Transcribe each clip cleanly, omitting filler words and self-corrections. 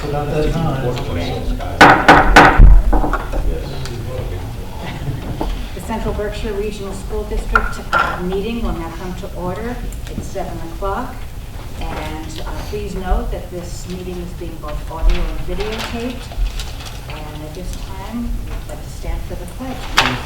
about that time. The Central Berkshire Regional School District meeting will now come to order. It's 7 o'clock. And please note that this meeting is being both audio and videotaped. And at this time, we'd like to stand for the pledge, please.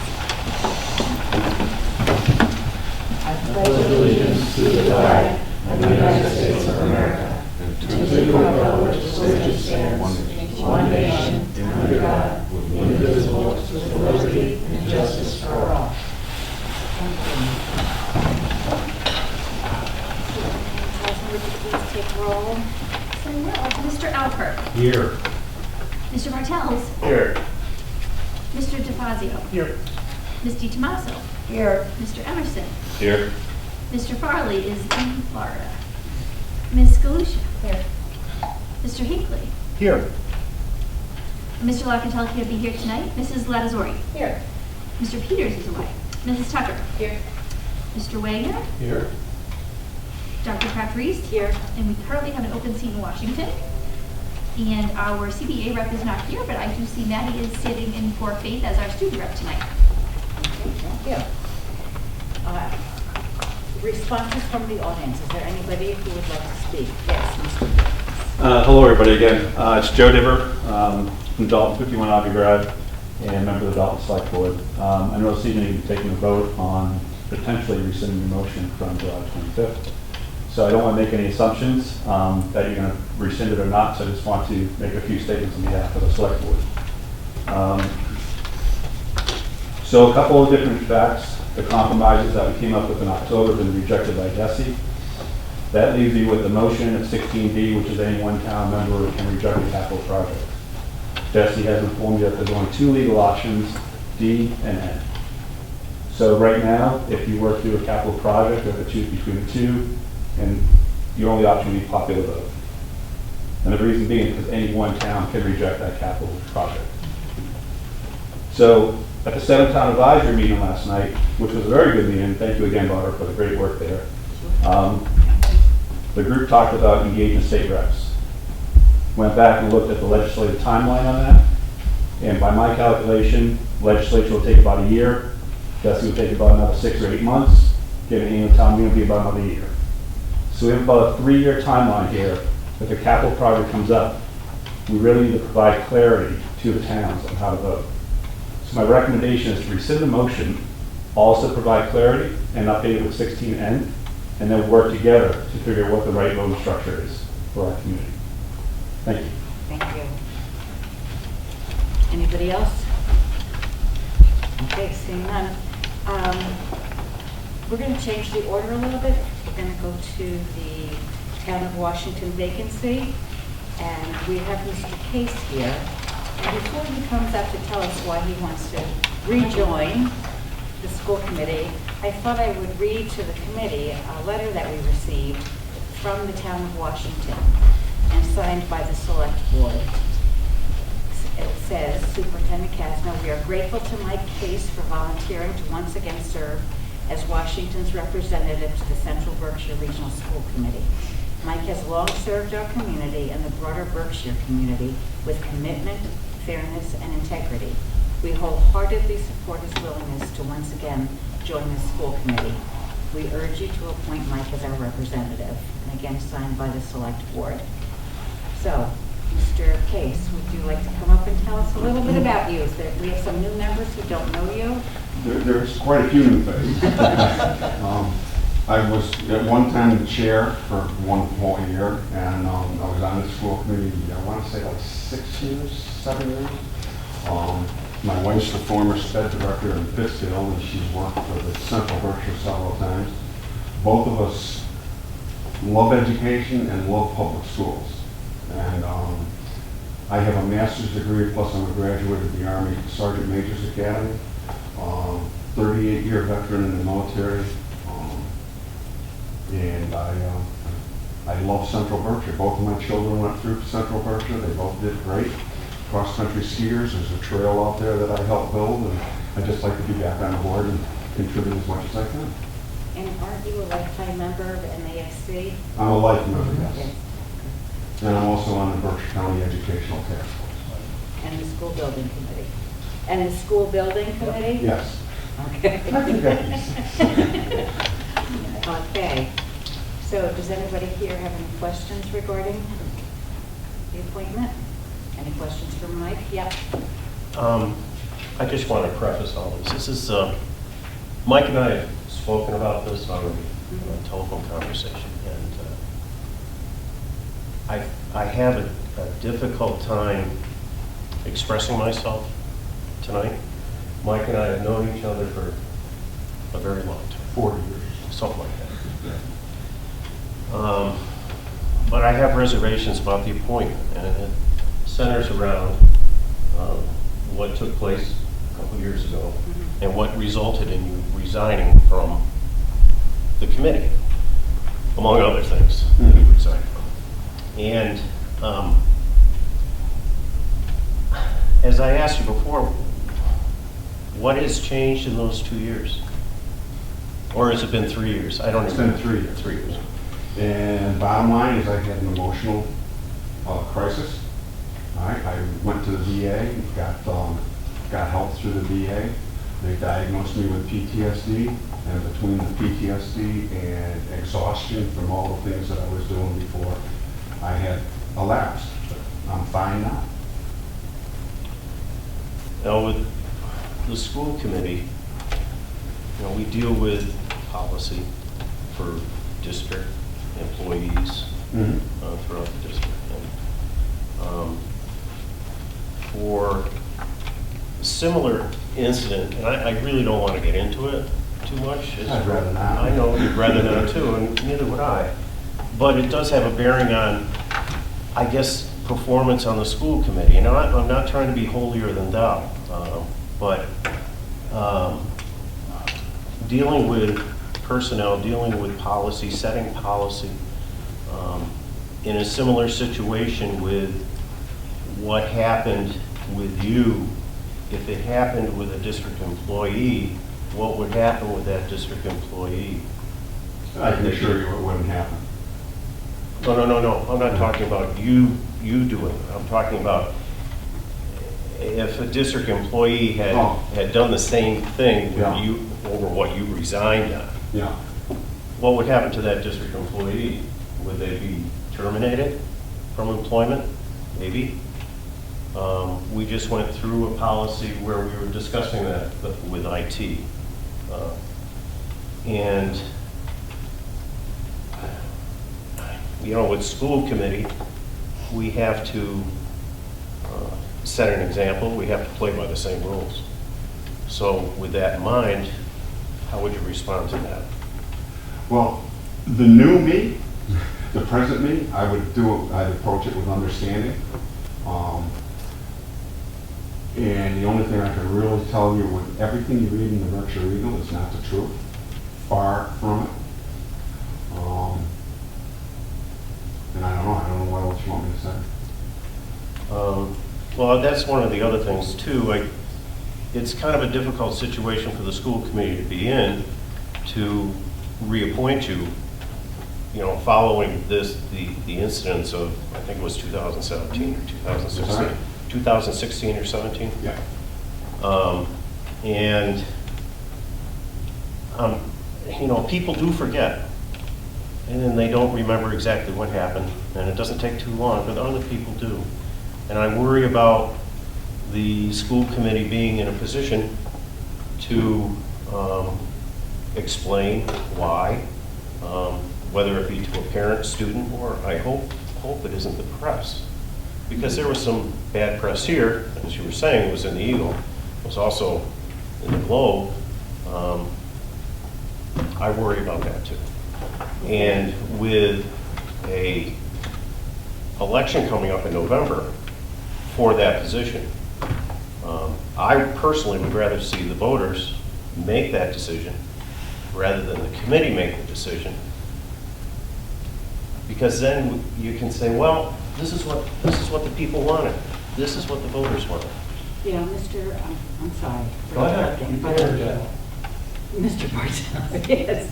I pledge allegiance to the flag of the United States of America, and to the republic which stands, one nation, under God, indivisible, with liberty and justice for all. Thank you. Would you please take roll? Very well. Mr. Alpert. Here. Mr. Martels. Here. Mr. DeFazio. Here. Ms. DiTomaso. Here. Mr. Emerson. Here. Mr. Farley is in Florida. Ms. Galusha. Here. Mr. Hinckley. Here. Mr. Locatelli can't be here tonight. Mrs. Latazori. Here. Mr. Peters is away. Mrs. Tucker. Here. Mr. Wagner. Here. Dr. Patrice. Here. And we currently have an open seat in Washington. And our CBA rep is not here, but I do see Maddie is sitting in for Faith as our student rep tonight. Okay, thank you. Responses from the audience. Is there anybody who would like to speak? Yes, Mr. Dickens. Hello, everybody, again. It's Joe Diver from Dalton, 51 Abbey Drive, and member of the Dalton Select Board. I know this evening you're taking a vote on potentially rescinding the motion from July 25th. So I don't want to make any assumptions that you're going to rescind it or not, so I just want to make a few statements on behalf of the Select Board. So a couple of different facts. The compromises that we came up with in October have been rejected by DESE. That leaves you with the motion at 16D, which is any one town member can reject a capital project. DESE has informed you that there's only two legal options, D and N. So right now, if you were to do a capital project, you have to choose between the two, and your only option would be popular vote. And the reason being is because any one town can reject that capital project. So at the 7-town advisory meeting last night, which was a very good meeting, thank you again, Barbara, for the great work there. The group talked about engaging state reps. Went back and looked at the legislative timeline on that, and by my calculation, legislature will take about a year. DESE will take about another 6 or 8 months. Getting an annual town meeting will be about another year. So we have about a 3-year timeline here. If a capital project comes up, we really need to provide clarity to the towns on how to vote. So my recommendation is to rescind the motion, also provide clarity and update it with 16N, and then work together to figure out what the right voting structure is for our community. Thank you. Thank you. Anybody else? Okay, seeing none. We're going to change the order a little bit. We're going to go to the Town of Washington vacancy, and we have Mr. Case here. And before he comes up to tell us why he wants to rejoin the school committee, I thought I would read to the committee a letter that we received from the Town of Washington and signed by the Select Board. It says, Superintendent Kasno, we are grateful to Mike Case for volunteering to once again serve as Washington's representative to the Central Berkshire Regional School Committee. Mike has long served our community and the broader Berkshire community with commitment, fairness, and integrity. We wholeheartedly support his willingness to once again join the school committee. We urge you to appoint Mike as our representative, and again signed by the Select Board. So, Mr. Case, would you like to come up and tell us a little bit about you? We have some new members who don't know you. There's quite a few new faces. I was at one time the chair for one whole year, and I was on the school committee, I want to say like 6 years, 7 years. My wife's the former SPED director in Pittsfield, and she's worked for the Central Berkshire several times. Both of us love education and love public schools. And I have a master's degree, plus I'm a graduate of the Army Sergeant Major's Academy, 38-year veteran in the military. And I love Central Berkshire. Both of my children went through Central Berkshire. They both did great. Cross-country skiers, there's a trail out there that I helped build, and I'd just like to be back on board and contribute as much as I can. And aren't you a lifetime member of MASC? I'm a life member, yes. Okay. And I'm also on the Berkshire County Educational Task Force. And the school building committee. And the school building committee? Yes. Okay. I think that Okay. So does anybody here have any questions regarding the appointment? Any questions for Mike? Yep. I just want to preface all this. This is, Mike and I have spoken about this already in a telephone conversation, and I have a difficult time expressing myself tonight. Mike and I have known each other for a very long time, 40 years, something like that. But I have reservations about the appointment, and it centers around what took place a couple years ago and what resulted in you resigning from the committee, among other things that you resigned from. And as I asked you before, what has changed in those 2 years? Or has it been 3 years? I don't know. It's been 3 years. 3 years. And bottom line is I had an emotional crisis. I went to the VA, got help through the VA. They diagnosed me with PTSD, and between the PTSD and exhaustion from all the things that I was doing before, I had a lapse. I'm fine now. Now, with the school committee, you know, we deal with policy for district employees throughout the district. And, for a similar incident, and I really don't want to get into it too much. I'd rather not. I know you'd rather not too, and neither would I. But it does have a bearing on, I guess, performance on the school committee. And I'm not trying to be holier than thou, but dealing with personnel, dealing with policy, setting policy, in a similar situation with what happened with you, if it happened with a district employee, what would happen with that district employee? I can assure you it wouldn't happen. No. I'm not talking about you doing it. I'm talking about if a district employee had done the same thing with you over what you resigned on. Yeah. What would happen to that district employee? Would they be terminated from employment? Maybe. We just went through a policy where we were discussing that with IT. And, you know, with school committee, we have to set an example. We have to play by the same rules. So with that in mind, how would you respond to that? Well, the new me, the present me, I'd approach it with understanding. And the only thing I can really tell you with everything you read in the Berkshire Eagle is not the truth. Far from it. And I don't know what else you want me to say. Well, that's one of the other things too. It's kind of a difficult situation for the school committee to be in to reappoint you, you know, following the incidents of, I think it was 2017 or 2016. Sorry? 2016 or 17? Yeah. And, you know, people do forget. And then they don't remember exactly what happened. And it doesn't take too long, but other people do. And I worry about the school committee being in a position to explain why, whether it be to a parent, student, or I hope it isn't the press. Because there was some bad press here, as you were saying, it was in the Eagle, it was also in the Globe. I worry about that too. And with a election coming up in November for that position, I personally would rather see the voters make that decision rather than the committee make the decision. Because then you can say, well, this is what the people wanted. This is what the voters wanted. You know, I'm sorry. for Go ahead. interrupting, You but, can interject. Mr. Bartel, yes.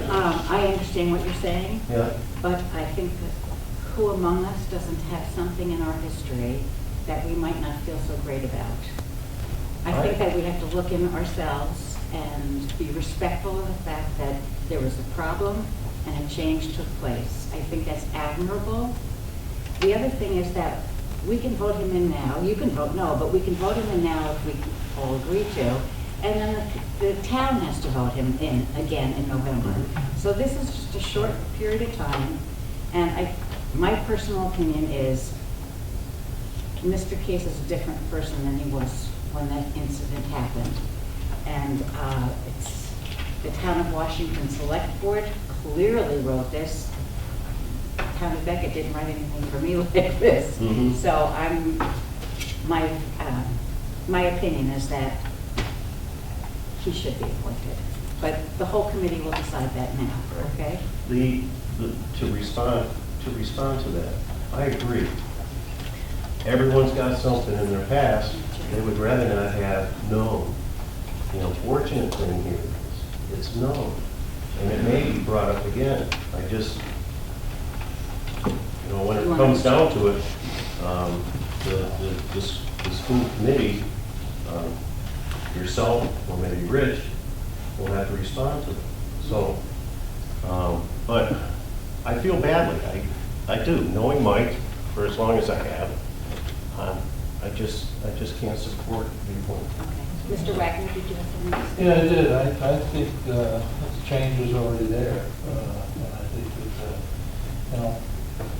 I understand what you're saying, Yeah. but I think that who among us doesn't have something in our history that we might not feel so great about? I think that we have to look in ourselves and be respectful of the fact that there was a problem and a change took place. I think that's admirable. The other thing is that we can vote him in now. You can vote no, but we can vote him in now if we all agree to. And then the town has to vote him in again in November. So this is just a short period of time. And my personal opinion is Mr. Case is a different person than he was when that incident happened. And it's the Town of Washington Select Board clearly wrote this. Town of Beckett didn't write anything for me like this. So my opinion is that he should be appointed. But the whole committee will decide that now, okay? To respond to that, I agree. Everyone's got something in their past they would rather not have known. The unfortunate thing here is it's known, and it may be brought up again. I just, when it comes down to it, the school committee, yourself, or maybe Rich, will have to respond to it. So, but I feel badly. I do, knowing Mike for as long as I have. I just can't support the appointment. Okay. Mr. Wagner, did you have something to say? Yeah, I did. I think the change was already there. And I think that,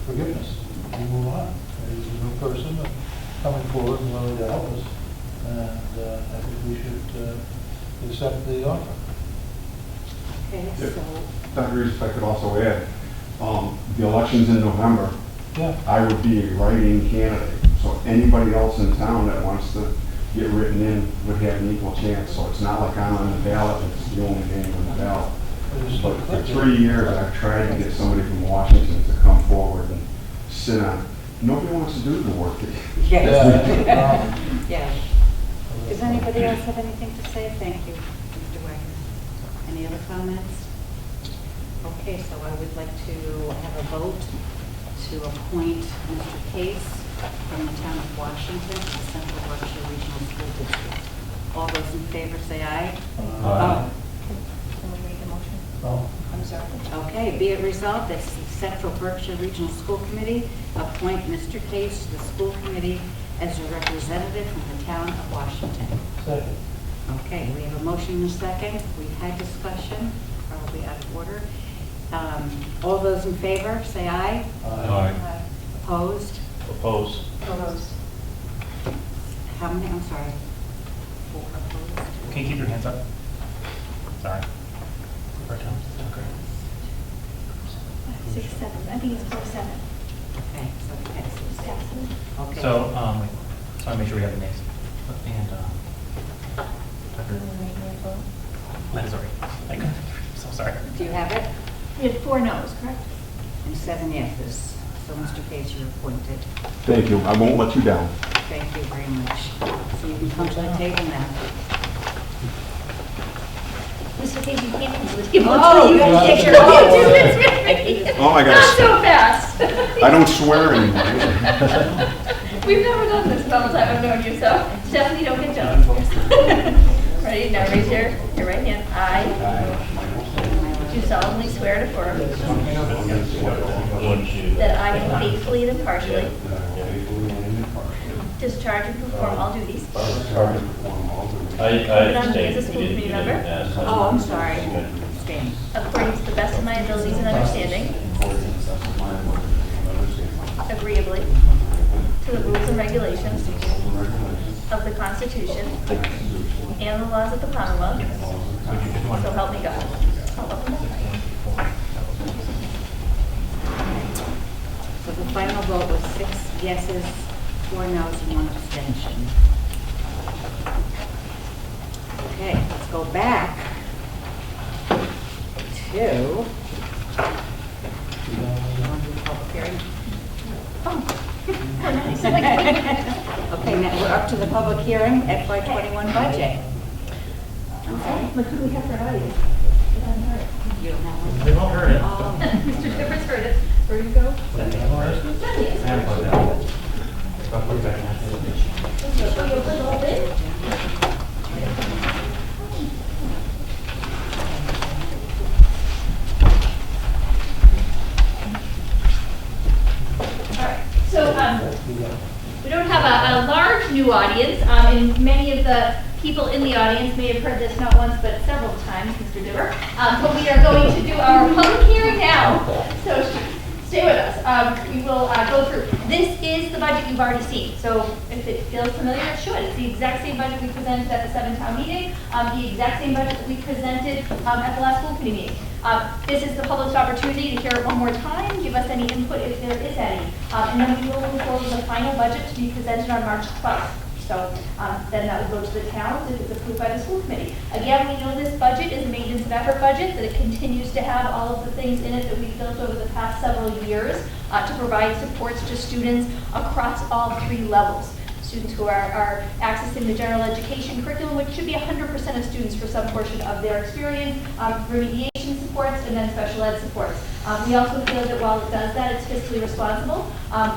forgiveness. We move on. There's a new person coming forward and willing to help us. And I think we should accept the offer. Okay, If so, Dr. Reeves, if I could also add, the election's in November. Yeah. I would be a write-in candidate. So anybody else in town that wants to get written in would have an equal chance. So it's not like I'm on the ballot, it's the only name on the ballot. But for 3 years, I've tried to get somebody from Washington to come forward and sit on. Nobody wants to do the work. yes. Yeah. Does anybody else have anything to say? Thank you, Mr. Wagner. Any other comments? Okay, so I would like to have a vote to appoint Mr. Case from the Town of Washington to the Central Berkshire Regional School District. All those in favor say aye. Aye. Someone make the motion? Oh. I'm sorry. Okay, be it resolved that the Central Berkshire Regional School Committee appoint Mr. Case to the school committee as a representative from the Town of Washington. Second. Okay, we have a motion and a second. We've had discussion, probably out of order. All those in favor, say aye. Aye. Opposed? Opposed? Opposed. How many, I'm sorry. 4 opposed. Can you keep your hands up? Sorry. Okay. 6, 7. I think it's 4, 7. Okay, so it passes. Okay. So, so I want to make sure we have the names. And, that is already, I'm so sorry. Do you have it? We had 4 no's, correct? And 7 yeses. So Mr. Case, you're appointed. Thank you. I won't let you down. Thank you very much. So you can come to the table now. Mr. Case, you can't come to the table Oh, until you yeah. get your oath. Oh, I Not got so fast. I don't swear anymore. We've never done this all the time I've known you, so Stephanie, don't get jealous. Ready? Now raise your right hand. I do solemnly swear and affirm that I will faithfully and impartially discharge and perform all duties I as a school committee member Oh, I'm sorry. Stand. according to the best of my abilities and understanding, agreeably to the rules and regulations of the Constitution and the laws of the Commonwealth, so help me God. So the final vote was 6 yeses, 4 noes, and 1 abstention. Okay, let's go back to public hearing. Okay, now we're up to the public hearing, FY21 budget. What do we have for audience? You don't have one? They've all heard it. Oh, Mr. Tippers heard it. Where do you go? Show you a little bit. All right, so we don't have a large new audience, and many of the people in the audience may have heard this not once but several times, Mr. Dibber. But we are going to do our public hearing now, so stay with us. We will go through. This is the budget you've already seen, so if it feels familiar, it should. It's the exact same budget we presented at the 7-town meeting, the exact same budget that we presented at the last school committee meeting. This is the public's opportunity to hear it one more time, give us any input if there is any, and then we will move forward with the final budget to be presented on March 12th. So then that will go to the towns if it's approved by the school committee. Again, we know this budget is a maintenance of effort budget, that it continues to have all of the things in it that we've built over the past several years to provide supports to students across all 3 levels. Students who are accessing the general education curriculum, which should be 100% of students for some portion of their experience, remediation supports, and then special ed supports. We also feel that while it does that, it's fiscally responsible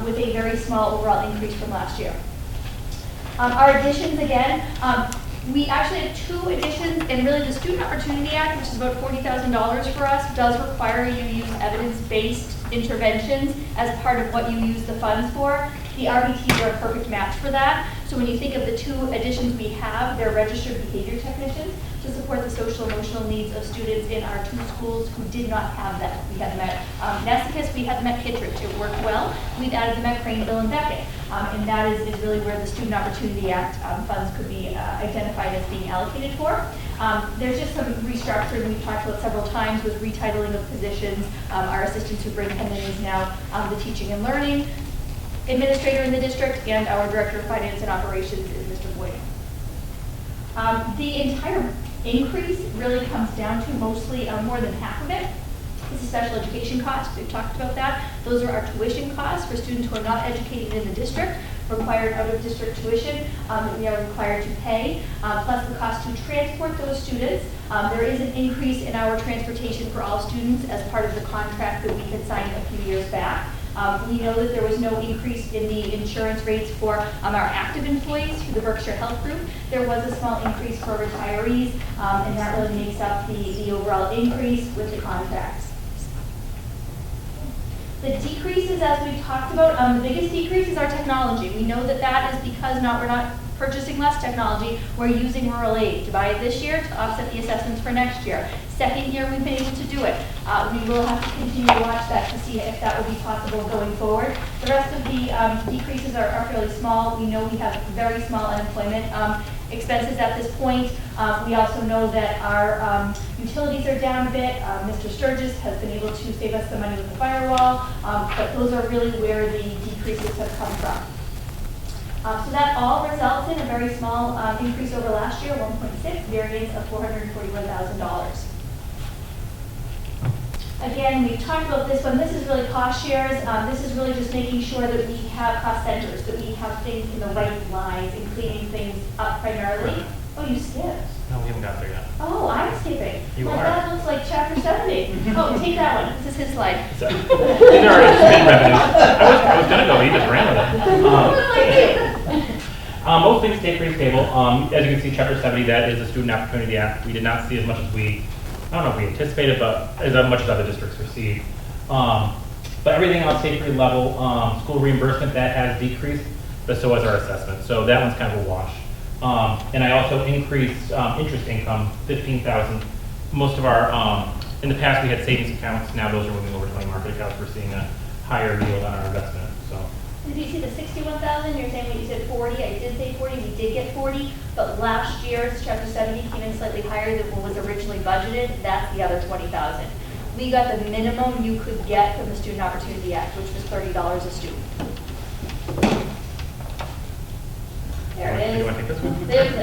with a very small overall increase from last year. Our additions, again, we actually have 2 additions, and really the Student Opportunity Act, which is about $40,000 for us, does require you to use evidence-based interventions as part of what you use the funds for. The RBTs are a perfect match for that. So when you think of the 2 additions we have, they're registered behavior technicians to support the social emotional needs of students in our 2 schools who did not have that. We had them at Nessicus, we had them at Kittredge. It worked well. We've added them at Craneville and Beckett. And that is really where the Student Opportunity Act funds could be identified as being allocated for. There's just some restructuring we've talked about several times with retitling of positions. Our assistant superintendent is now the teaching and learning administrator in the district, and our director of finance and operations is Mr. Boyd. The entire increase really comes down to mostly more than half of it. This is special education costs. We've talked about that. Those are our tuition costs for students who are not educated in the district, required out-of-district tuition that we are required to pay, plus the cost to transport those students. There is an increase in our transportation for all students as part of the contract that we had signed a few years back. We know that there was no increase in the insurance rates for our active employees through the Berkshire Health Group. There was a small increase for retirees, and that really makes up the overall increase with the contracts. The decreases, as we've talked about, the biggest decrease is our technology. We know that that is because we're not purchasing less technology. We're using rural aid to buy it this year to offset the assessments for next year. Second year, we've been able to do it. We will have to continue to watch that to see if that will be possible going forward. The rest of the decreases are fairly small. We know we have very small unemployment expenses at this point. We also know that our utilities are down a bit. Mr. Sturgis has been able to save us some money with the firewall, but those are really where the decreases have come from. So that all results in a very small increase over last year, 1.6, variance of $441,000. Again, we've talked about this one. This is really cost shares. This is really just making sure that we have cost centers, that we have things in the right lines and cleaning things up primarily. Oh, you skipped. No, we haven't got there yet. Oh, I'm skipping. You are. That looks like chapter 70. Oh, take that one. This is his slide. These are our anticipated revenues. I was gonna go, he just ran with it. Most things stay pretty stable. As you can see, chapter 70, that is the Student Opportunity Act. We did not see as much as I don't know if we anticipated, but as much as other districts received. But everything else stayed pretty level. School reimbursement, that has decreased, but so has our assessment. So that one's kind of a wash. And I also increased interest income, $15,000. Most of our, in the past we had savings accounts, now those are moving over to money market accounts. We're seeing a higher yield on our investment. So. Did you see the 61,000? You're saying when you said 40, I did say 40, we did get 40, but last year's chapter 70 came in slightly higher than what was originally budgeted. That's the other 20,000. We got the minimum you could get from the Student Opportunity Act, which was $30 a student. There it is. You want to take this one? There's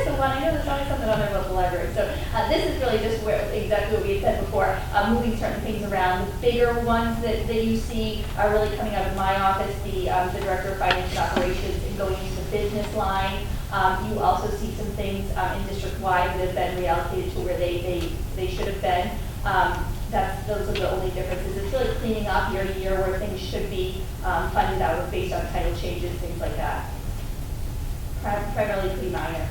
the one. I know there's always something on there about the library. So this is really just exactly what we had said before, moving certain things around. The bigger ones that you see are really coming out of my office, the Director of Finance and Operations, and going into the business line. You also see some things in district-wide that have been reallocated to where they should have been. Those are the only differences. It's really cleaning up year to year where things should be funded out of based on title changes, things like that. Primarily pretty minor.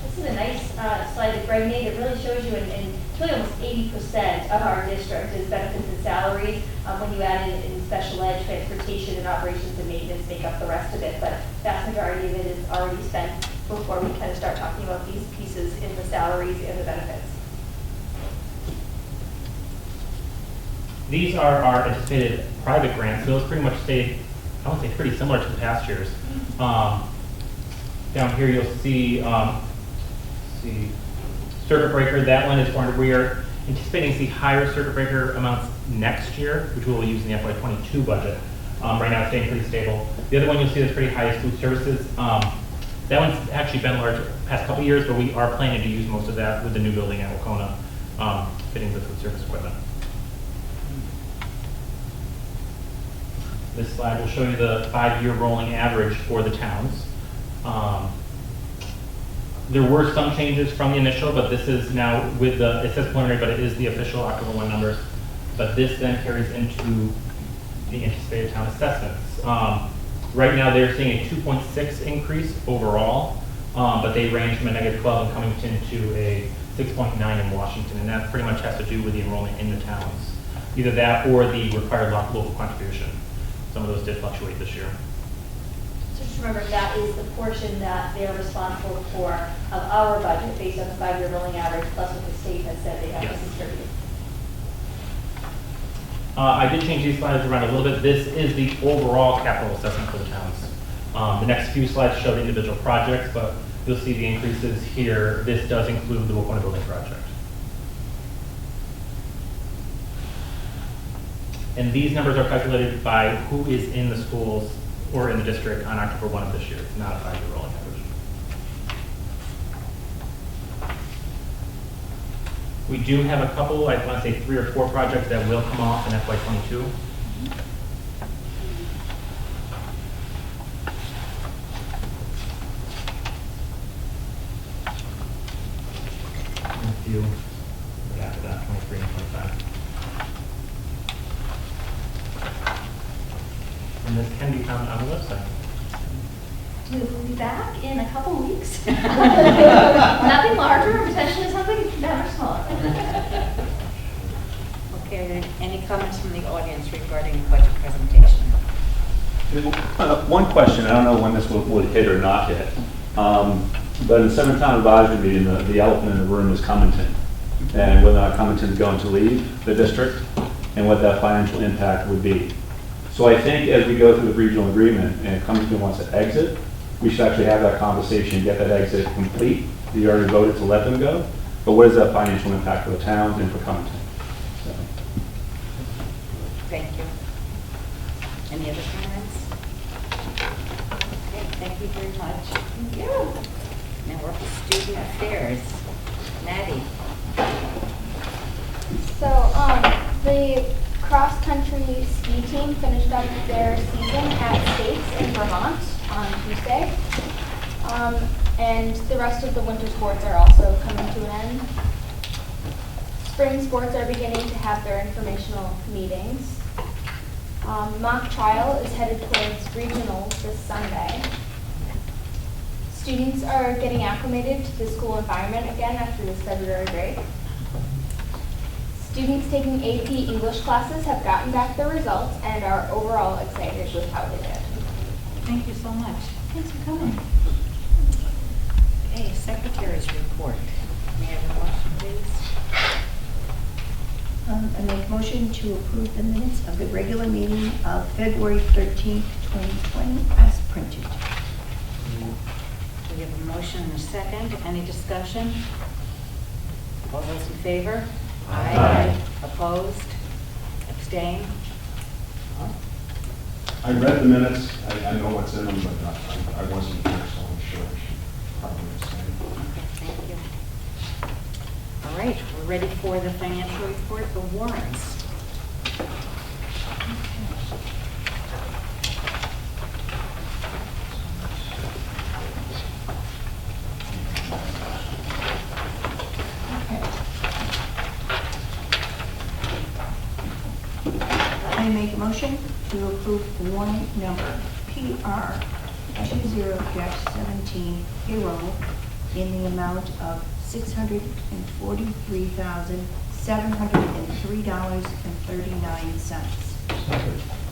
This is a nice slide that Greg made. It really shows you, and really almost 80% of our district is benefits and salaries. When you add in special ed, transportation, and operations and maintenance make up the rest of it. But vast majority of it is already spent before we kind of start talking about these pieces in the salaries and the benefits. These are our anticipated private grants. Those pretty much stayed, I would say, pretty similar to the past years. Down here you'll see, circuit breaker. That one is going to, we are anticipating to see higher circuit breaker amounts next year, which we will use in the FY22 budget. Right now it's staying pretty stable. The other one you'll see that's pretty high is food services. That one's actually been larger the past couple years, but we are planning to use most of that with the new building at Wacona, fitting the food service equipment. This slide will show you the 5-year rolling average for the towns. There were some changes from the initial, but this is now with the, it says preliminary, but it is the official October 1 numbers. But this then carries into the anticipated town assessments. Right now they're seeing a 2.6 increase overall, but they range from a -12 in Cummington to a 6.9 in Washington, and that pretty much has to do with the enrollment in the towns. Either that or the required local contribution. Some of those did fluctuate this year. So just remember that is the portion that they're responsible for of our budget based on the 5-year rolling average plus what the state has said they have to contribute. I did change these slides around a little bit. This is the overall capital assessment for the towns. The next few slides show the individual projects, but you'll see the increases here. This does include the Wacona building project. And these numbers are calculated by who is in the schools or in the district on October 1 of this year. It's not a 5-year rolling average. We do have a couple, I want to say 3 or 4 projects that will come off in FY22. And a few right after that, 23 and 25. And this can be found on the website. We will be back in a couple weeks. Nothing larger, potentially something better, smaller. Okay, any comments from the audience regarding the budget presentation? One question, I don't know when this will hit or not hit, but in the 7th Town Advisory meeting, the elephant in the room is Cummington, and whether or not Cummington is going to leave the district, and what that financial impact would be. So I think as we go through the regional agreement and Cummington wants to exit, we should actually have that conversation, get that exit complete. You already voted to let them go, but what is that financial impact for the towns and for Cummington? So. Thank you. Any other comments? Okay, thank you very much. Thank you. Now we're up to student affairs. Maddie. So, the cross-country ski team finished up their season at States in Vermont on Tuesday. And the rest of the winter sports are also coming to an end. Spring sports are beginning to have their informational meetings. Mock trial is headed towards regionals this Sunday. Students are getting acclimated to the school environment again after this February break. Students taking AP English classes have gotten back their results and are overall excited with how they did. Thank you so much. Thanks for coming. Okay, secretary's report. May I have a motion, please? I make motion to approve the minutes of the regular meeting of February 13th, 2020 as printed. We have a motion and a second. Any discussion? All those in favor? Aye. Opposed? Abstained? I read the minutes, I know what's in them, but I wasn't there, so I'm sure I should probably say. Thank you. All right, we're ready for the financial report, the warrants. make a motion to approve warrant number PR 20-17 payroll in the amount of $643,703.39. Second.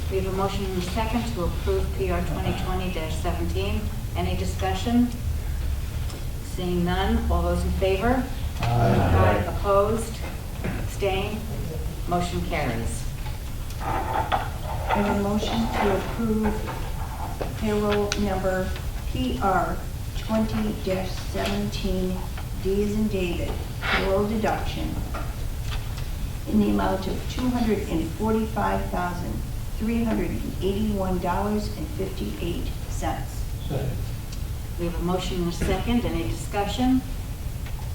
We have a motion and a second to approve PR 2020-17. Any discussion? Seeing none, all those in favor? Aye. Opposed? Abstained? Motion carries. I have a motion to approve payroll number PR 20-17, D as in David, payroll deduction in the amount of $245,381.58. Second. We have a motion and a second. Any discussion?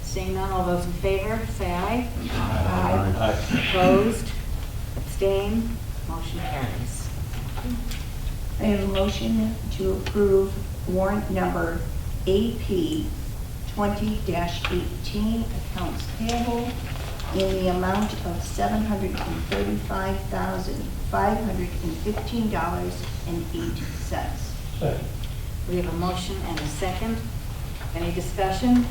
Seeing none, all those in favor, say aye. Aye. Opposed? Abstained? Motion carries. I have a motion to approve warrant number AP 20-18, accounts payable in the amount of $735,515.08. Second. We have a motion and a second. Any discussion?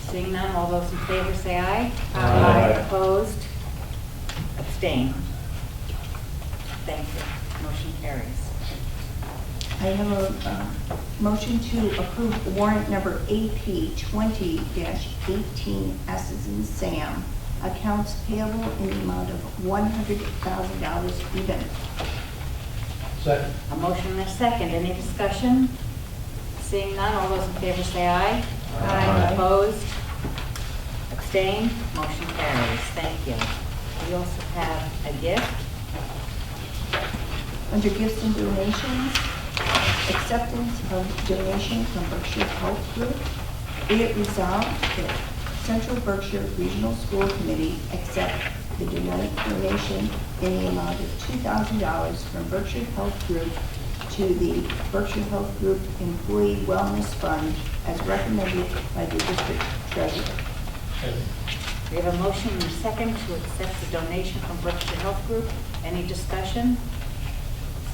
Seeing none, all those in favor say aye. Aye. Opposed? Abstained? Thank you. Motion carries. I have a motion to approve warrant number AP 20-18, S as in Sam, accounts payable in the amount of $100,000 even. Second. A motion and a second. Any discussion? Seeing none, all those in favor say aye. Aye. Opposed? Abstained? Motion carries. Thank you. We also have a gift. Under gifts and donations, acceptance of donation from Berkshire Health Group. Be it resolved that Central Berkshire Regional School Committee accept the donation in the amount of $2,000 from Berkshire Health Group to the Berkshire Health Group Employee Wellness Fund as recommended by the district treasurer. Second. We have a motion and a second to accept the donation from Berkshire Health Group. Any discussion?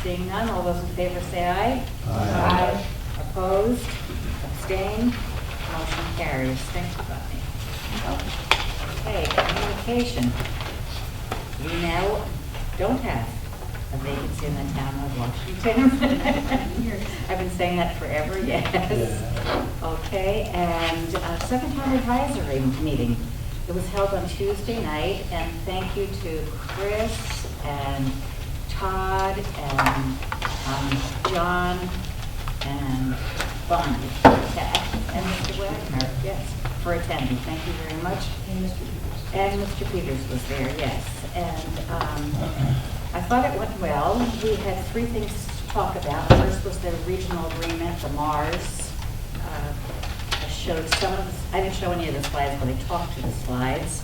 Seeing none, all those in favor say aye. Aye. Opposed? Abstained? Motion carries. Thank you, Bonnie. Okay, communication. We now don't have a vacancy in the town of Washington. I've been saying that forever, yes. Yeah. Okay, and 7-time advisory meeting. It was held on Tuesday night, and thank you to Chris and Todd and John and Bonnie and Mr. Wagner, yes, for attending. Thank you very much. And Mr. Peters was there, yes. And I thought it went well. We had 3 things to talk about. First was the regional agreement, the MARS. I showed some of the, I didn't show any of the slides, but I talked to the slides.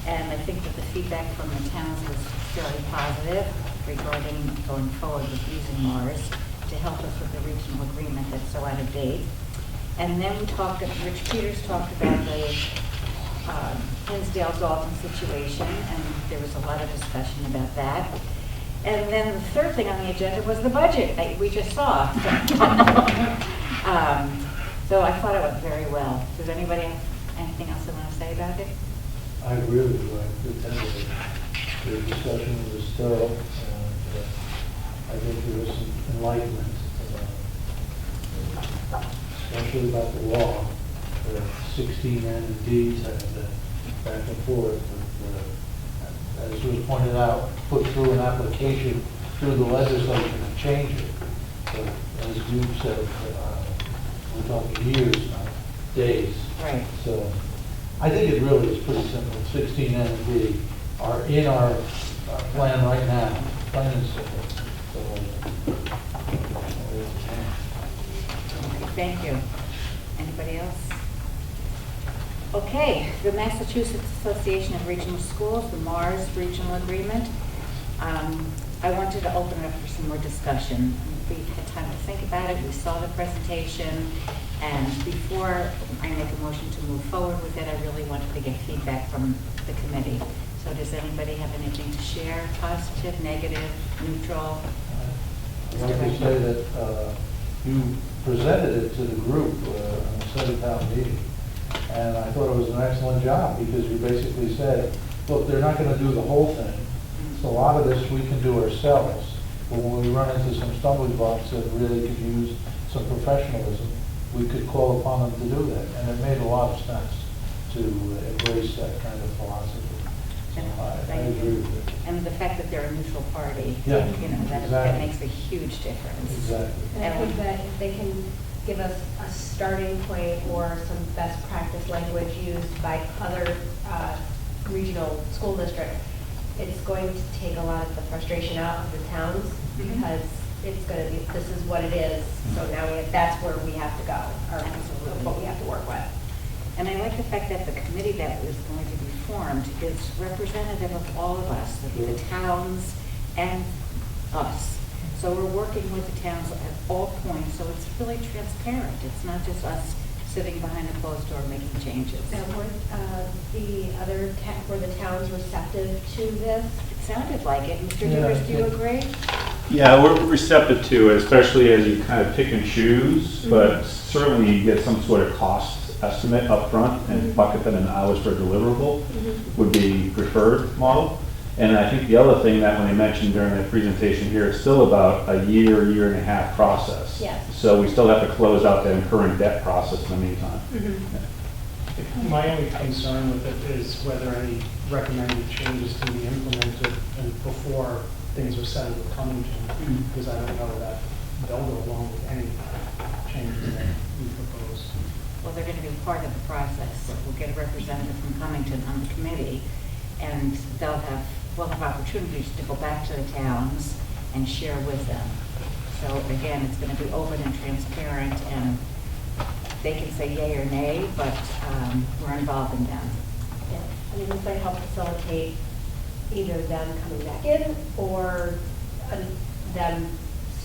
And I think that the feedback from the towns was fairly positive regarding going forward with using MARS to help us with the regional agreement that's so out of date. And then we talked, Rich Peters talked about the Hinsdale-Dalton situation, and there was a lot of discussion about that. And then the third thing on the agenda was the budget that we just saw. So I thought it went very well. Does anybody have anything else they want to say about it? I agree with you. I attended it. The discussion was thorough, and I think there was some enlightenment, especially about the law. The 16 N and Ds and back and forth. But, as was pointed out, put through an application through the legislature and change it. So, as you said, we're talking years, not days. Right. So I think it really is pretty simple. 16 N and D are in our plan right now, plain and simple. So, Thank you. Anybody else? Okay, the Massachusetts Association of Regional Schools, the MARS Regional Agreement. I wanted to open it up for some more discussion. We've had time to think about it. We saw the presentation, and before I make a motion to move forward with it, I really wanted to get feedback from the committee. So does anybody have anything to share? Positive, negative, neutral? I'd like to say that you presented it to the group on the Senate town meeting, and I thought it was an excellent job, because you basically said, look, they're not going to do the whole thing, so a lot of this we can do ourselves, but when we run into some stumbling blocks that really could use some professionalism, we could call upon them to do that, and it made a lot of sense to embrace that kind of philosophy. So I agree with it. And the fact that they're a neutral party, Yeah, you know, that exactly. makes a huge difference. Exactly. And I think that if they can give us a starting point or some best practice language used by other regional school districts, it's going to take a lot of the frustration out of the towns, because it's going to be, this is what it is, so now that's where we have to go, or what we have to work with. And I like the fact that the committee that is going to be formed is representative of all of us, the towns and us. So we're working with the towns at all points, so it's really transparent. It's not just us sitting behind a closed door making changes. Now, were the towns receptive to this? It sounded like it. Mr. Yeah, Divers, do you agree? Yeah, we're receptive to it, especially as you kind of pick and choose, but certainly you get some sort of cost estimate up front and bucket them in hours per deliverable would be preferred model. And I think the other thing that when they mentioned during the presentation here, it's still about a year and a half process. Yes. So we still have to close out that incurring debt process in the meantime. My only concern with it is whether any recommended changes can be implemented and before things are settled with Cummington, because I don't know that they'll go along with any changes that we propose. Well, they're going to be part of the process. So we'll get a representative from Cummington on the committee, and we'll have opportunities to go back to the towns and share with them. So again, it's going to be open and transparent, and they can say yay or nay, but we're involving them. Yeah, I mean, this might help facilitate either them coming back in or them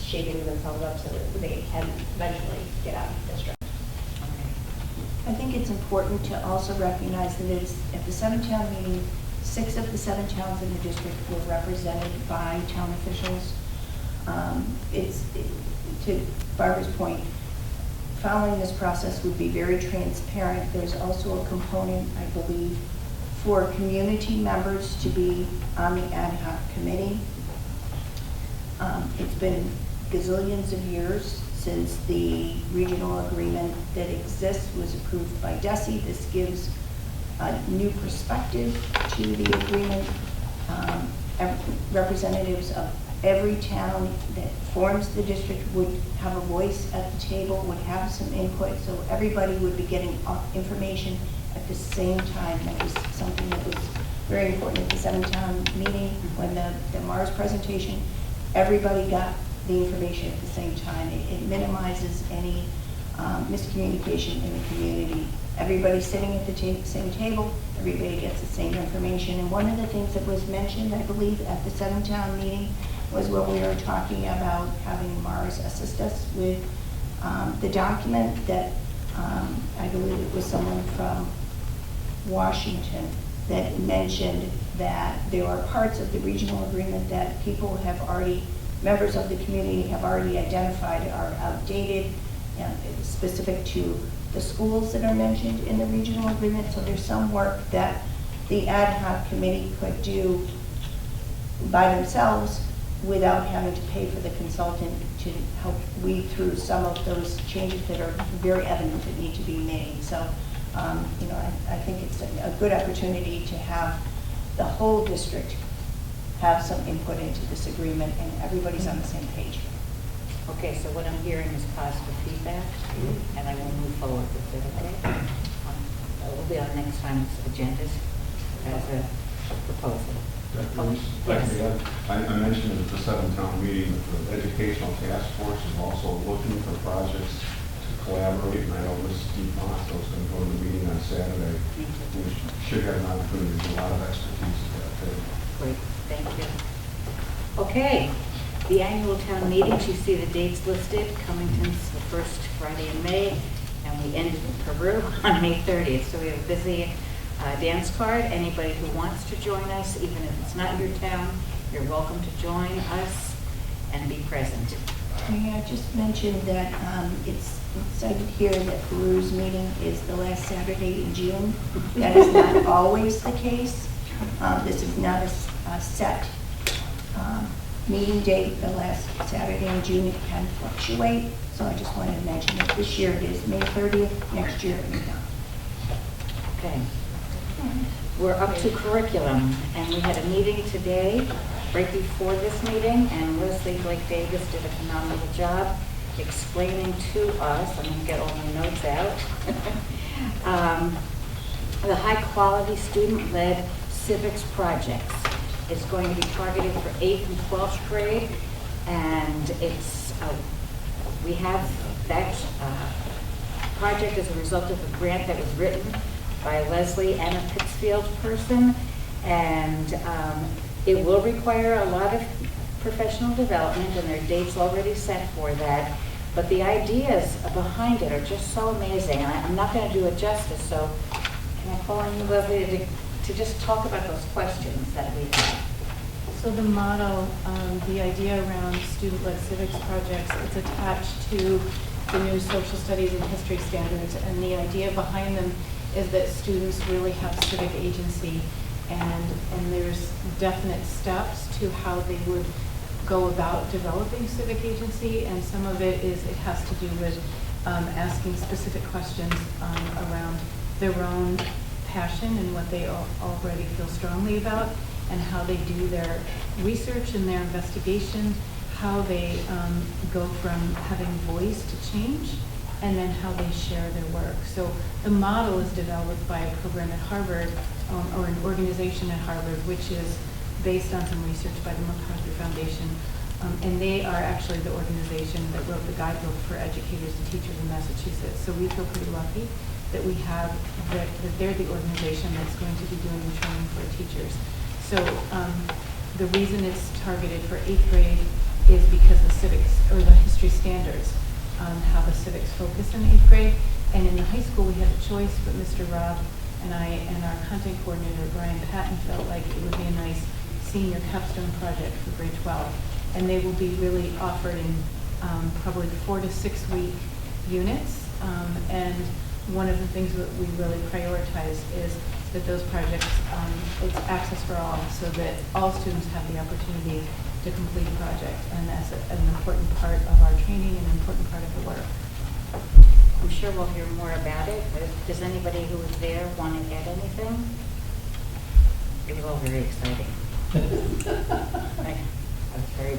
shaping themselves up so that they can eventually get out of the district. I think it's important to also recognize that at the 7-town meeting, 6 of the 7 towns in the district were represented by town officials. To Barbara's point, following this process would be very transparent. There's also a component, I believe, for community members to be on the ad hoc committee. It's been gazillions of years since the regional agreement that exists was approved by DESI. This gives a new perspective to the agreement. Representatives of every town that forms the district would have a voice at the table, would have some input, so everybody would be getting information at the same time. That was something that was very important at the 7-town meeting when the Mars presentation. Everybody got the information at the same time. It minimizes any miscommunication in the community. Everybody's sitting at the same table, everybody gets the same information. And one of the things that was mentioned, I believe, at the 7-town meeting was when we were talking about having Mars assist us with the document that I believe it was someone from Washington that mentioned that there are parts of the regional agreement that people have already, members of the community have already identified are outdated, specific to the schools that are mentioned in the regional agreement. So there's some work that the ad hoc committee could do by themselves without having to pay for the consultant to help weed through some of those changes that are very evident that need to be made. So, I think it's a good opportunity to have the whole district have some input into this agreement and everybody's on the same page. Okay, so what I'm hearing is positive feedback, and I will move forward with it, okay? It will be on next time's agendas as a proposal. Yes. I mentioned at the 7-town meeting that the educational task force is also looking for projects to collaborate, and I know Ms. DePonto is going to go to the meeting on Saturday. We should have an opportunity to do a lot of expertise at that table. Great, thank you. Okay, the annual town meetings, you see the dates listed. Cummington's the first Friday in May, and we ended in Peru on May 30th. So we have a busy dance card. Anybody who wants to join us, even if it's not your town, you're welcome to join us and be present. May I just mention that it's cited here that Peru's meeting is the last Saturday in June. That is not always the case. This is not a set meeting date, the last Saturday in June. It can fluctuate, so I just wanted to mention that this year it is May 30th, next year it may not. Okay. We're up to curriculum, and we had a meeting today, right before this meeting, and Leslie Blake Davis did a phenomenal job explaining to us, I'm going to get all my notes out, the high-quality student-led civics projects. It's going to be targeted for 8th and 12th grade, and it's, we have that project as a result of a grant that was written by Leslie and a Pittsfield person, and it will require a lot of professional development, and there are dates already set for that, but the ideas behind it are just so amazing, and I'm not going to do it justice, so can I call on you, Leslie, to just talk about those questions that we have? So the motto, the idea around student-led civics projects, it's attached to the new social studies and history standards, and the idea behind them is that students really have civic agency, and there's definite steps to how they would go about developing civic agency, and some of it has to do with asking specific questions around their own passion and what they already feel strongly about, and how they do their research and their investigation, how they go from having voice to change, and then how they share their work. So the model is developed by a program at Harvard, or an organization at Harvard, which is based on some research by the MacArthur Foundation. And they are actually the organization that wrote the guidebook for educators and teachers in Massachusetts. So we feel pretty lucky that we have, that they're the organization that's going to be doing the training for teachers. So the reason it's targeted for 8th grade is because the civics, or the history standards, have a civics focus in 8th grade. And in the high school, we had a choice, but Mr. Robb and I and our content coordinator, Brian Patton, felt like it would be a nice senior capstone project for grade 12. And they will be really offered in probably 4 to 6 week units. And one of the things that we really prioritize is that those projects, it's access for all, so that all students have the opportunity to complete a project. And that's an important part of our training and an important part of the work. I'm sure we'll hear more about it, but does anybody who was there want to add anything? It was all very exciting. I was very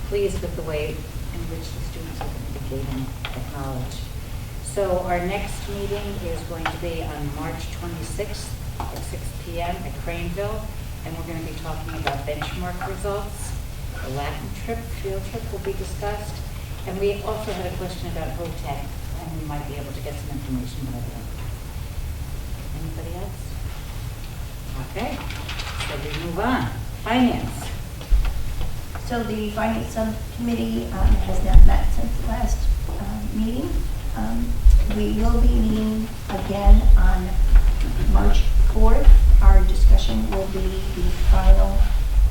pleased with the way in which the students are going to be gaining that knowledge. So our next meeting is going to be on March 26th at 6 p.m. at Craneville, and we're going to be talking about benchmark results. The Latin trip, field trip will be discussed, and we also had a question about VOTEC, and we might be able to get some information about that. Anybody else? Okay, so we move on. Finance. So the Finance Subcommittee has not met since the last meeting. We will be meeting again on March 4th. Our discussion will be the final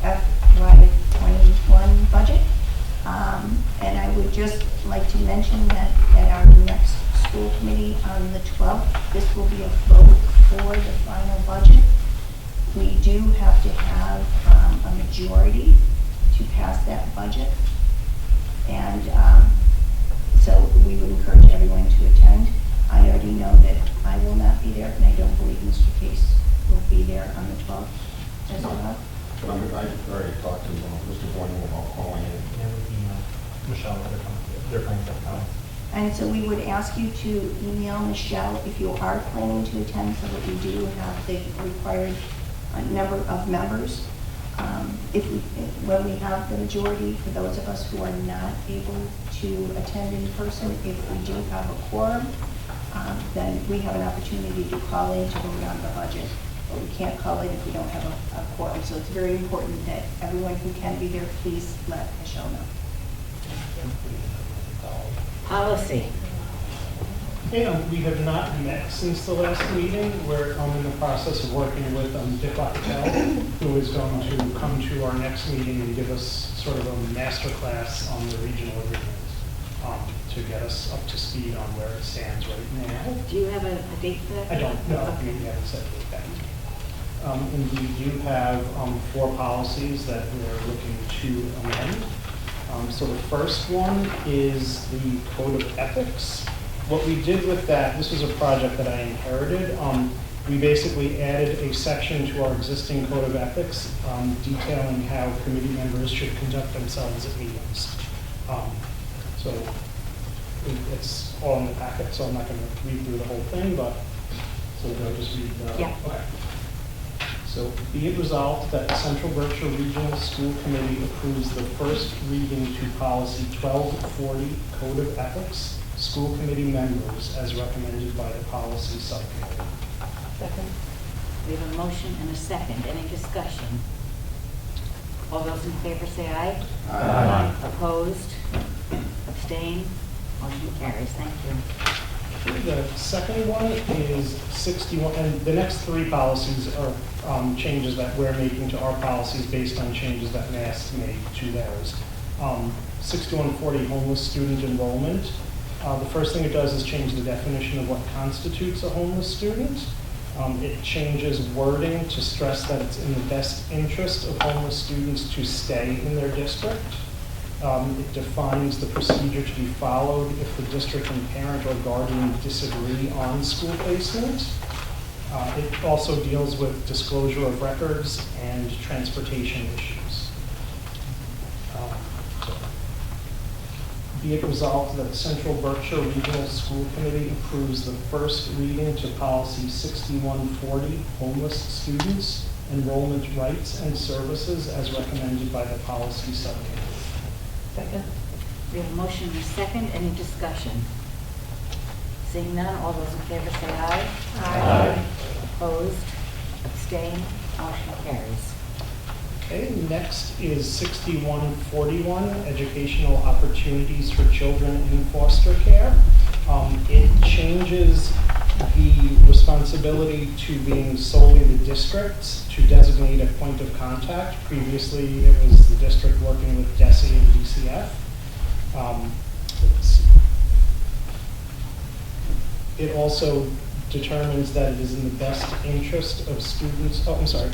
FY21 budget. And I would just like to mention that at our next school committee on the 12th, this will be a vote for the final budget. We do have to have a majority to pass that budget. And so we would encourage everyone to attend. I already know that I will not be there, and I don't believe Mr. Case will be there on the 12th as well. But I've already talked to Mr. Boynton about calling in. Michelle, they're planning to come. And so we would ask you to email Michelle if you are planning to attend, so that we do have the required number of members. When we have the majority, for those of us who are not able to attend in person, if we do have a quorum, then we have an opportunity to call in to vote on the budget. But we can't call in if we don't have a quorum. So it's very important that everyone who can be there, please let Michelle know. Policy. We have not met since the last meeting. We're in the process of working with Dick Patel, who is going to come to our next meeting and give us sort of a master class on the regional agreement to get us up to speed on where it stands right now. Do you have a date for that? I don't know. Okay. We haven't set a date yet. And we do have 4 policies that we're looking to amend. So the first one is the Code of Ethics. What we did with that, this was a project that I inherited. We basically added a section to our existing Code of Ethics detailing how committee members should conduct themselves at meetings. So it's all in the packet, so I'm not going to read through the whole thing, but so we'll just read the... Yeah. Okay. So be it resolved that the Central Berkshire Regional School Committee approves the first reading to policy 1240 Code of Ethics, school committee members as recommended by the policy subcommittee. Second. We have a motion and a second. Any discussion? All those in favor say aye. Aye. Opposed? Abstained? Motion carries. Thank you. The second one is 61, and the next 3 policies are changes that we're making to our policies based on changes that Mass made to theirs. 6140, homeless student enrollment. The first thing it does is change the definition of what constitutes a homeless student. It changes wording to stress that it's in the best interest of homeless students to stay in their district. It defines the procedure to be followed if the district and parent or guardian disagree on school placement. It also deals with disclosure of records and transportation issues. Be it resolved that the Central Berkshire Regional School Committee approves the first reading to policy 6140, homeless students, enrollment rights and services as recommended by the policy subcommittee. Second. We have a motion and a second. Any discussion? Seeing none, all those in favor say aye. Aye. Opposed? Abstained? Motion carries. Okay, next is 6141, educational opportunities for children in foster care. It changes the responsibility to being solely the district's to designate a point of contact. Previously, it was the district working with DESE and DCF. Let's see. It also determines that it is in the best interest of students. Oh, I'm sorry.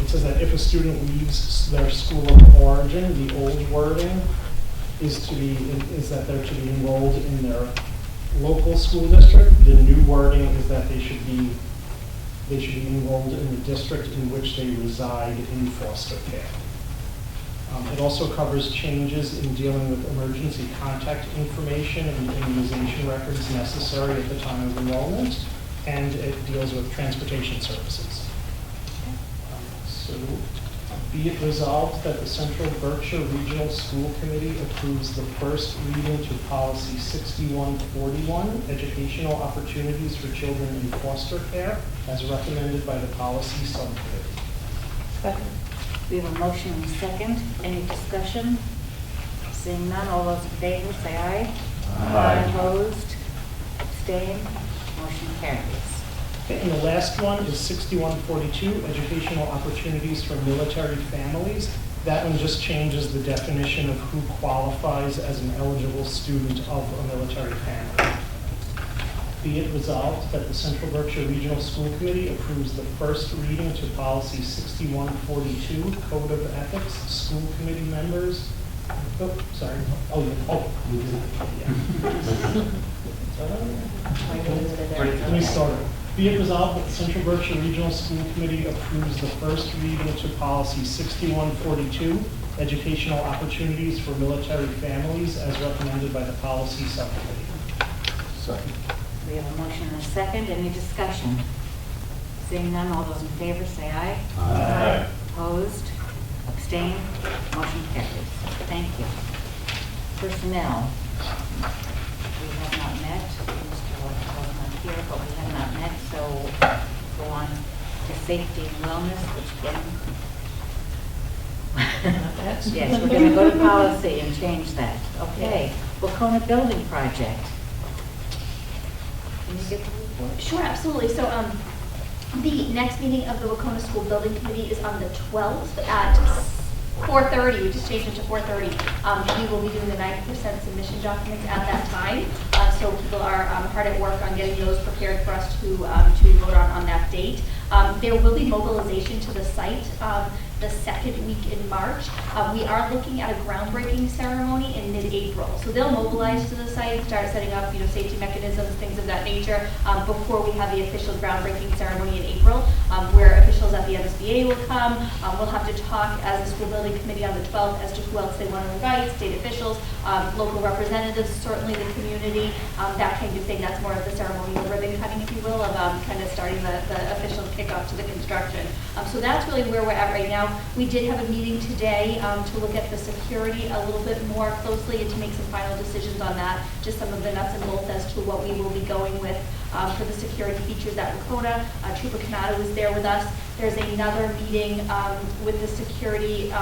It says that if a student leaves their school of origin, the old wording is that they're to be enrolled in their local school district. The new wording is that they should be enrolled in the district in which they reside in foster care. It also covers changes in dealing with emergency contact information and immunization records necessary at the time of enrollment, and it deals with transportation services. So, be it resolved that the Central Berkshire Regional School Committee approves the first reading to policy 6141, educational opportunities for children in foster care, as recommended by the policy subcommittee. Second. We have a motion and a second. Any discussion? Seeing none, all those in favor say aye. Aye. Opposed? Abstained? Motion carries. Okay, and the last one is 6142, educational opportunities for military families. That one just changes the definition of who qualifies as an eligible student of a military family. Be it resolved that the Central Berkshire Regional School Committee approves the first reading to policy 6142, Code of Ethics, school committee members. Oh, sorry. We did it. Let me start. Be it resolved that the Central Berkshire Regional School Committee approves the first reading to policy 6142, educational opportunities for military families, as recommended by the policy subcommittee. Second. We have a motion and a second. Any discussion? Seeing none, all those in favor say aye. Aye. Opposed? Abstained? Motion carries. Thank you. Personnel. We have not met. Mr. Luttrell is not here, but we have not met, so go on to safety and wellness, which again. Yes, we're going to go to policy and change that. Okay. Wacona Building Project. Can you get the report? Sure, absolutely. So, the next meeting of the Wacona School Building Committee is on the 12th at 4:30. We just changed it to 4:30. We will be doing the 90% submission documents at that time. So people are hard at work on getting those prepared for us to vote on that date. There will be mobilization to the site the second week in March. We are looking at a groundbreaking ceremony in mid-April. So they'll mobilize to the site, start setting up, safety mechanisms, things of that nature, before we have the official groundbreaking ceremony in April, where officials at the MSBA will come. We'll have to talk as a school building committee on the 12th as to who else they want to invite, state officials, local representatives, certainly the community, that kind of thing. That's more of the ceremonial ribbon cutting, if you will, of kind of starting the official kickoff to the construction. So that's really where we're at right now. We did have a meeting today to look at the security a little bit more closely and to make some final decisions on that, just some of the nuts and bolts as to what we will be going with for the security features at Wacona. Trooper Canada was there with us. There's another meeting with the security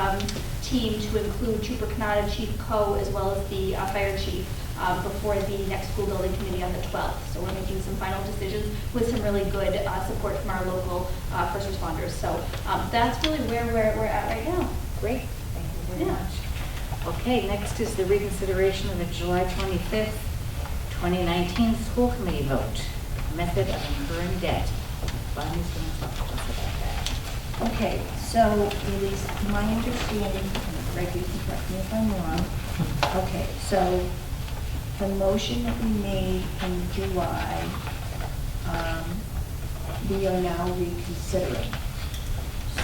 team to include Trooper Canada, Chief Coe, as well as the fire chief before the next school building committee on the 12th. So we're making some final decisions with some really good support from our local first responders. So that's really where we're at right now. Great, thank you very much. Okay, next is the reconsideration of the July 25th, 2019 school committee vote. Method of incurring debt. Bonnie's going to talk to us about that. Okay, so it is my understanding, and Greg, you can correct me if I'm wrong. Okay, so the motion that we made in July, we are now reconsidering.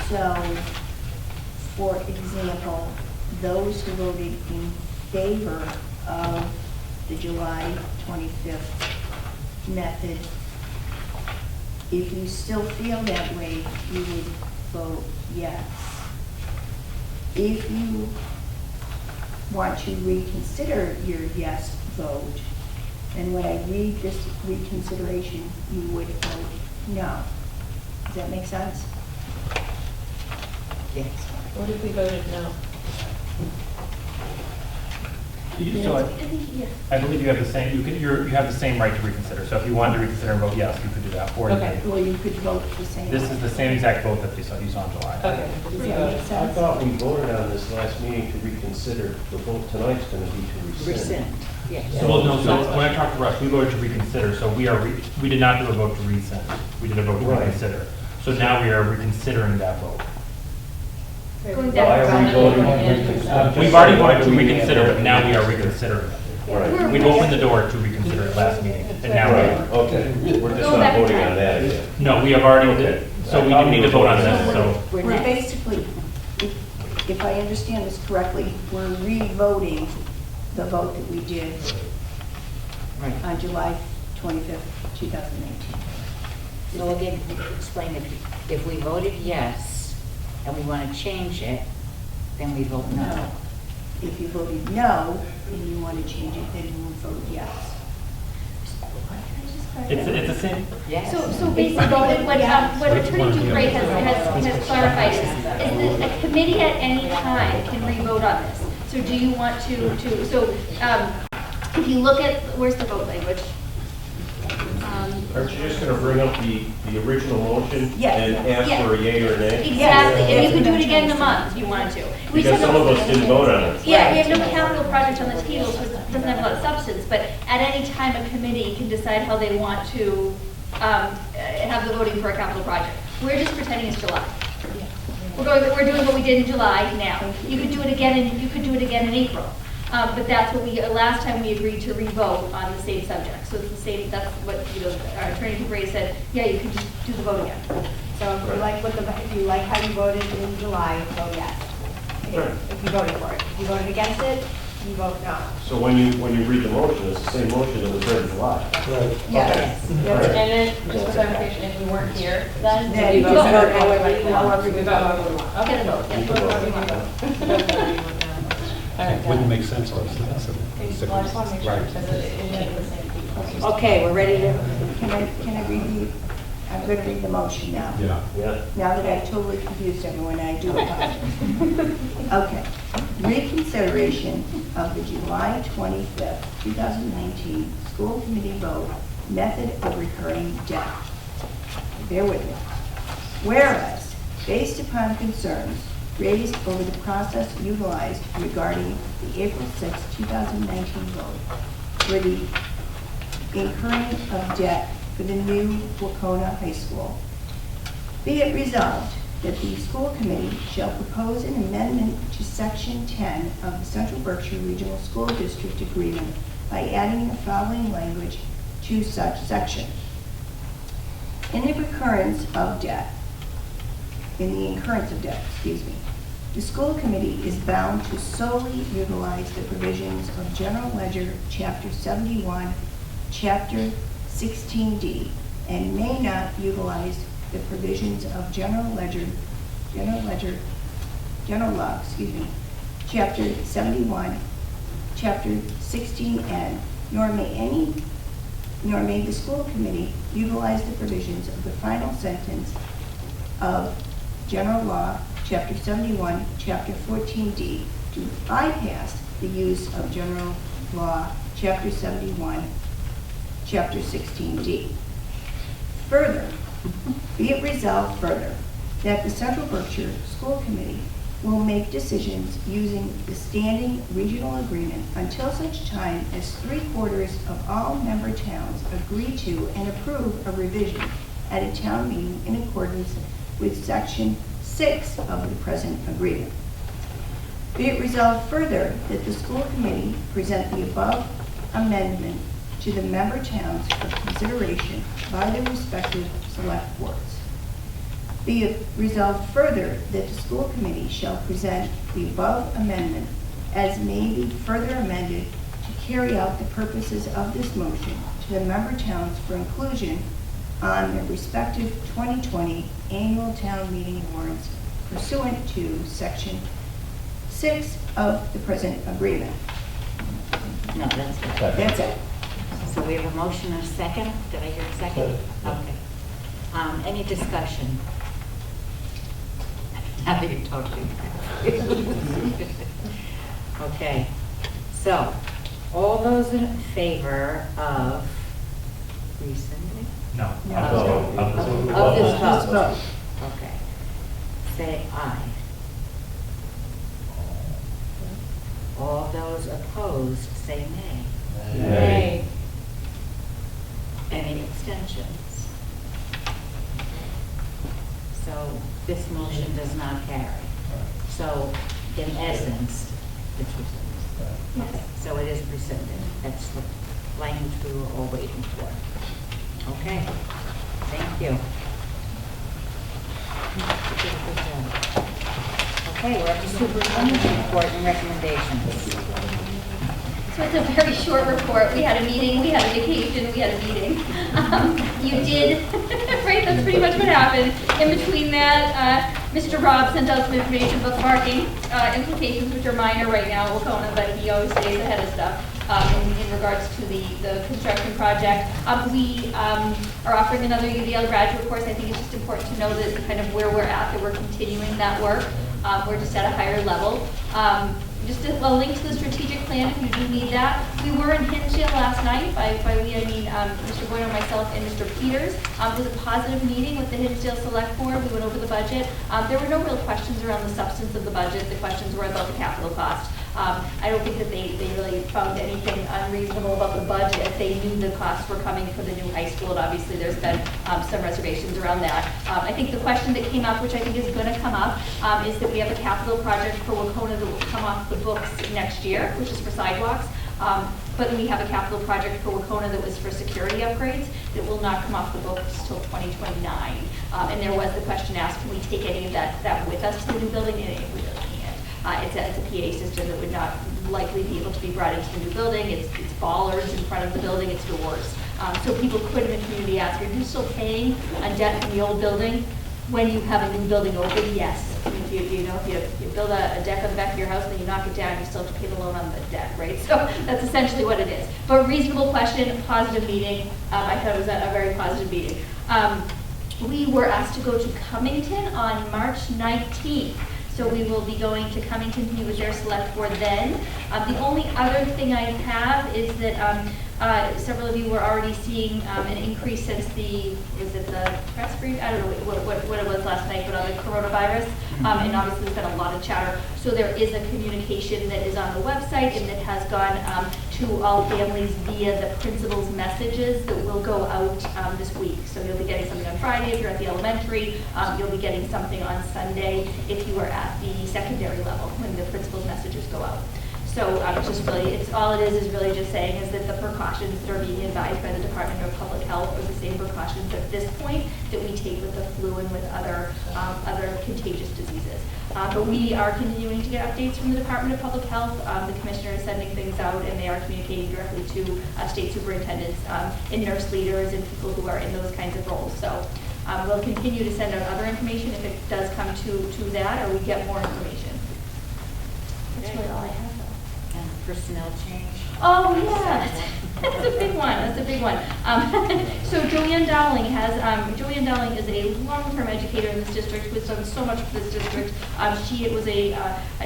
So, for example, those who voted in favor of the July 25th method, if you still feel that way, you would vote yes. If you want to reconsider your yes vote, and when I read this reconsideration, you would vote no. Does that make sense? Yes. What if we voted no? So I believe you have the same, you have the same right to reconsider. So if you wanted to reconsider and vote yes, you could do that. Or you Okay. could- Or you could vote the same. This is the same exact vote that you saw in July. Okay. Does that make I sense? thought we voted on this last meeting to reconsider. The vote tonight's going to be to rescind. Rescind, yes. Well, no, so when I talked to Russ, we voted to reconsider, so we did not do a vote to rescind. We did a vote to Right. reconsider. So now we are reconsidering that vote. Going Why back are we to voting to reconsider? We've already voted to reconsider, but now we are reconsidering it. Right. We've opened the door to reconsider it last meeting, and now we Right, are. okay. We're just Go not back voting to- on that again. No, we have already, Okay. so we do need to vote on this, so. We're We're next. basically, if I understand this correctly, we're re-voting the vote that we did Right. on July 25th, 2019. So again, explain if we voted yes and we want to change it, then we vote no. If you voted no and you want to change it, then you would vote yes. It's the same, Yes. So basically, what Attorney Dupre has clarified is that a committee at any time can re-vote on this. So do you want so if you look at, where's the vote language? Aren't you just going to bring up the original motion Yes. and ask for a yea or nay? Exactly, and you could do it again in a month if you wanted to. We Because just some have of us didn't vote on it. Yeah, we have no capital project on the table, so it doesn't have a lot of substance, but at any time, a committee can decide how they want to have the voting for a capital project. We're just pretending it's July. We're doing what we did in July now. You could do it again in April. But that's what last time we agreed to re-vote on the same subject. So it's the same, that's what, our Attorney Dupre said, yeah, you can just do the vote again. So if you like if you like how you voted in July, vote yes. Right. If you voted for it. If you voted against it, you vote no. So when you read the motion, it's the same motion that was read in July. Right. Yes. And then, just for clarification, if we weren't here, then Then you you vote just vote however you however vote. you vote. Okay, You can vote on it. It wouldn't make sense for us to have Well, I just want to make sure it says it is the same people. Okay, we're ready to, Can I read I'm going to read the motion now. Yeah. Yeah. Now that I've totally confused everyone, I do apologize. Okay. Reconsideration of the July 25th, 2019 school committee vote method of recurring debt. Bear with me. Whereas, based upon concerns raised over the process utilized regarding the April 6, 2019 vote for the incurring of debt for the new Wacona High School, be it resolved that the school committee shall propose an amendment to Section 10 of the Central Berkshire Regional School District Agreement by adding the following language to such section. In the incurrence of debt, the school committee is bound to solely utilize the provisions of General Ledger Chapter 71, Chapter 16D, and may not utilize the provisions of General Law, Chapter 71, Chapter 16N, nor may the school committee utilize the provisions of the final sentence of General Law, Chapter 71, Chapter 14D, to bypass the use of General Law, Chapter 71, Chapter 16D. Further, be it resolved further that the Central Berkshire School Committee will make decisions using the standing regional agreement until such time as 3/4 of all member towns agree to and approve a revision at a town meeting in accordance with Section 6 of the present agreement. Be it resolved further that the school committee present the above amendment to the member towns for consideration by their respective select boards. Be it resolved further that the school committee shall present the above amendment as may be further amended to carry out the purposes of this motion to the member towns for inclusion on their respective 2020 annual town meeting warrants pursuant to Section 6 of the present agreement. No, that's it. That's it. So we have a motion and a second. Did I hear a second? Okay. Any discussion? Now that you're talking. Okay. So, all those in favor of rescinding? No. Of this vote? Okay. Say aye. All those opposed, say nay. Nay. Any abstentions? So this motion does not carry. So in essence, it's rescinded. Okay, so it is rescinded. That's the language we were all waiting for. Okay, thank you. You did a good job. Okay, we're up to superintendent's report and recommendations. So it's a very short report. We had a meeting, we had a vacation, we had a meeting. You did, right, that's pretty much what happened. In between that, Mr. Rob sent out some information about parking implications, which are minor right now at Wacona, but he always stays ahead of stuff in regards to the construction project. We are offering another UDL graduate course. I think it's just important to know that kind of where we're at, that we're continuing that work. We're just at a higher level. Just a link to the strategic plan if you do need that. We were in Hinsdale last night. By we, I mean Mr. Boyer, myself, and Mr. Peters. It was a positive meeting with the Hinsdale Select Board. We went over the budget. There were no real questions around the substance of the budget. The questions were about the capital cost. I don't think that they really found anything unreasonable about the budget. They knew the costs were coming for the new high school, and obviously there's been some reservations around that. I think the question that came up, which I think is going to come up, is that we have a capital project for Wacona that will come off the books next year, which is for sidewalks. But we have a capital project for Wacona that was for security upgrades that will not come off the books till 2029. And there was the question asked, can we take any of that with us to the new building? And we really can't. It's a PA system that would not likely be able to be brought into the new building. It's bollards in front of the building, it's doors. So people could in the community ask, are you still paying a debt from the old building when you have a new building open? Yes. If you build a deck on the back of your house, then you knock it down, you still have to pay the loan on the deck, right? So that's essentially what it is. But reasonable question, positive meeting. I thought it was a very positive meeting. We were asked to go to Cummington on March 19th. So we will be going to Cummington to meet with their select board then. The only other thing I have is that several of you were already seeing an increase since was it the press brief? I don't know what it was last night, but on the coronavirus. And obviously there's been a lot of chatter. So there is a communication that is on the website and that has gone to all families via the principal's messages that will go out this week. So you'll be getting something on Friday if you're at the elementary. You'll be getting something on Sunday if you are at the secondary level when the principal's messages go out. So just really, all it is really just saying is that the precautions that are being advised by the Department of Public Health are the same precautions at this point that we take with the flu and with other contagious diseases. But we are continuing to get updates from the Department of Public Health. The commissioner is sending things out, and they are communicating directly to state superintendents and nurse leaders and people who are in those kinds of roles. So we'll continue to send out other information if it does come to that, or we get more information. That's really all I have. And personnel change. Oh, yeah, that's a big one, that's a big one. So Joanne Dowling is a long-term educator in this district who has done so much for this district. She was a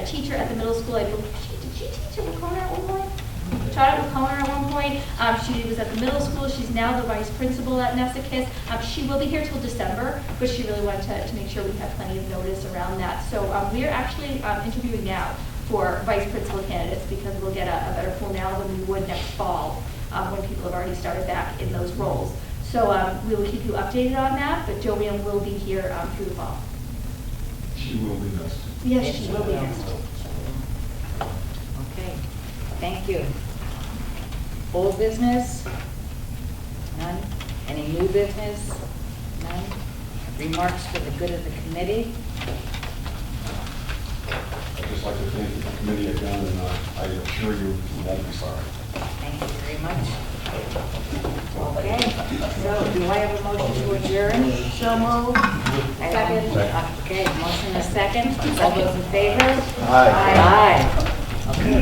teacher at the middle school. I believe, did she teach at Wacona at one point? Taught at Wacona at one point. She was at the middle school. She's now the vice principal at Nessicus. She will be here till December, but she really wanted to make sure we have plenty of notice around that. So we are actually interviewing now for vice principal candidates because we'll get a better pool now than we would next fall when people have already started back in those roles. So we will keep you updated on that, but Joanne will be here through the fall. She will be missed. Yes, she will be missed. Okay, thank you. Old business? None. Any new business? None. Remarks for the good of the committee? I'd just like to thank the committee again, and I assure you, we won't be sorry. Thank you very much. Okay, so do I have a motion to adjourn? So moved. Second. Okay, motion and a second. All those in favor? Aye. Aye. Okay,